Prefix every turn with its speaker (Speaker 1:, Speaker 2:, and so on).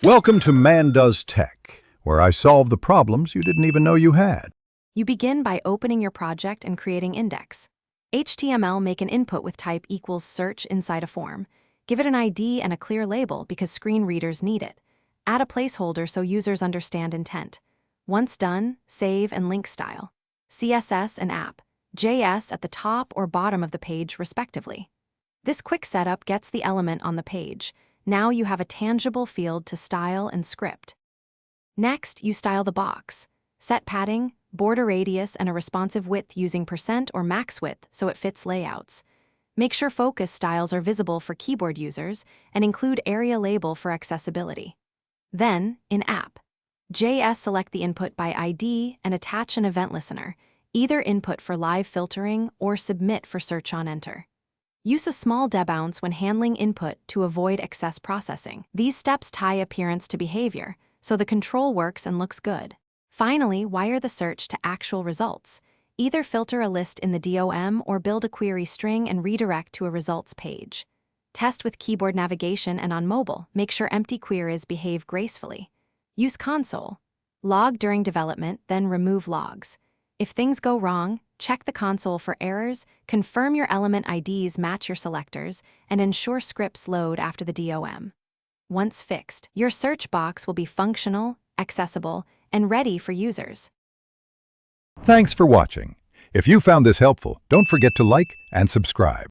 Speaker 1: Welcome to Man Does Tech, where I solve the problems you didn't even know you had.
Speaker 2: You begin by opening your project and creating index. HTML, make an input with type equals search inside a form. Give it an ID and a clear label because screen readers need it. Add a placeholder so users understand intent. Once done, save and link style. CSS and app. JS at the top or bottom of the page respectively. This quick setup gets the element on the page. Now you have a tangible field to style and script. Next, you style the box. Set padding, border radius, and a responsive width using % or max width so it fits layouts. Make sure focus styles are visible for keyboard users and include area label for accessibility. Then, in app. JS, select the input by ID and attach an event listener, either input for live filtering or submit for search on enter. Use a small debounce when handling input to avoid excess processing. These steps tie appearance to behavior, so the control works and looks good. Finally, wire the search to actual results. Either filter a list in the DOM or build a query string and redirect to a results page. Test with keyboard navigation and on mobile. Make sure empty queries behave gracefully. Use console. Log during development, then remove logs. If things go wrong, check the console for errors, confirm your element IDs match your selectors, and ensure scripts load after the DOM. Once fixed, your search box will be functional, accessible, and ready for users.
Speaker 1: Thanks for watching. If you found this helpful, don't forget to like and subscribe.